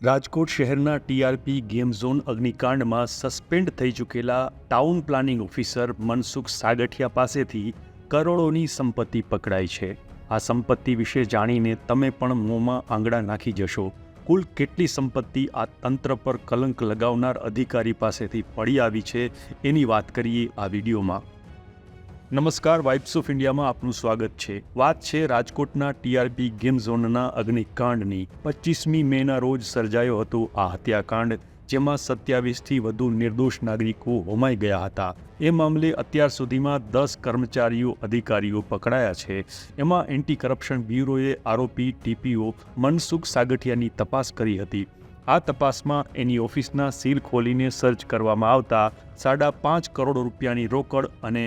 રાજકોટ શહેરના TRP game zone અગ્નિકાંડમાં suspend થઈ ચૂકેલા town planning officer Mansukh Sagathiya પાસેથી કરોડોની સંપત્તિ પકડાઈ છે। આ સંપત્તિ વિશે જાણીને તમે પણ મોંમાં આંગળા નાખી જશો। કુલ કેટલી સંપત્તિ આ તંત્ર પર કલંક લગાવનાર અધિકારી પાસેથી મળી આવી છે એની વાત કરીએ આ વિડીયોમાં। નમસ્કાર, વાઇબ્સ ઓફ ઇન્ડિયામાં આપનું સ્વાગત છે। વાત છે રાજકોટના ટીઆરપી ગેમ ઝોનના અગ્નિકાંડની। 25મી મેના રોજ સર્જાયો હતો આ હત્યાકાંડ, જેમાં 27થી વધુ નિર્દોષ નાગરિકો હોમાઈ ગયા હતા। એ મામલે અત્યાર સુધીમાં 10 કર્મચારીઓ અધિકારીઓ પકડાયા છે। એમાં એન્ટી કરપ્શન બ્યુરોએ આરોપી ટીપીઓ મનસુખ સાગઠિયાની તપાસ કરી હતી। આ તપાસમાં એની ઓફિસના સીલ ખોલીને સર્ચ કરવામાં આવતા 5.5 કરોડ રૂપિયાની રોકડ અને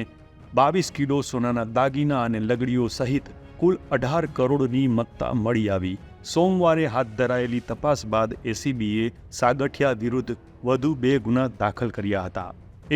22 કિલો સોનાના દાગીના અને લગડીઓ સહિત કુલ 18 કરોડની મત્તા મળી આવી। સોમવારે હાથ ધરાયેલી તપાસ બાદ એસીબીએ સાગઠિયા વિરુદ્ધ વધુ 2 ગુના દાખલ કર્યા હતા।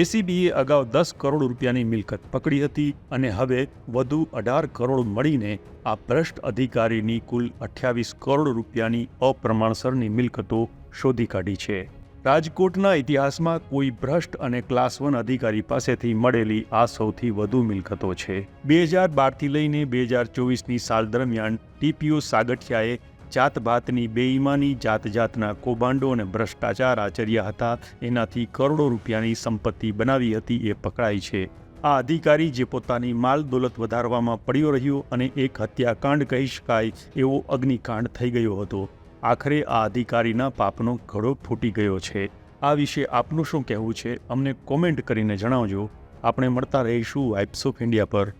એસીબીએ અગાઉ 10 કરોડ રૂપિયાની મિલકત પકડી હતી અને હવે વધુ 18 કરોડ મળીને આ ભ્રષ્ટ અધિકારીની કુલ 28 કરોડ રૂપિયાની અપ્રમાણસરની મિલકતો શોધી કાઢી છે। રાજકોટના ઇતિહાસમાં કોઈ ભ્રષ્ટ અને ક્લાસ 1 અધિકારી પાસેથી મળેલી આ સૌથી વધુ મિલકતો છે। 2012થી લઈને 2024ની સાલ દરમિયાન ટીપીઓ સાગઠિયાએ જાતભાતની બેઈમાની, જાતના કૌભાંડો અને ભ્રષ્ટાચાર આચર્યા હતા। એનાથી કરોડો રૂપિયાની સંપત્તિ બનાવી હતી એ પકડાઈ છે। આ અધિકારી જે પોતાની માલ દોલત વધારવામાં પડ્યો રહ્યો અને એક હત્યાકાંડ કહી શકાય એવો અગ્નિકાંડ થઈ ગયો હતો। આખરે આ અધિકારીના પાપનો ઘડો ફૂટી ગયો છે। આ વિશે આપનું શું કહેવું છે અમને કોમેન્ટ કરીને જણાવજો। આપણે મળતા રહીશું વાઇબ્સ ઓફ ઇન્ડિયા પર।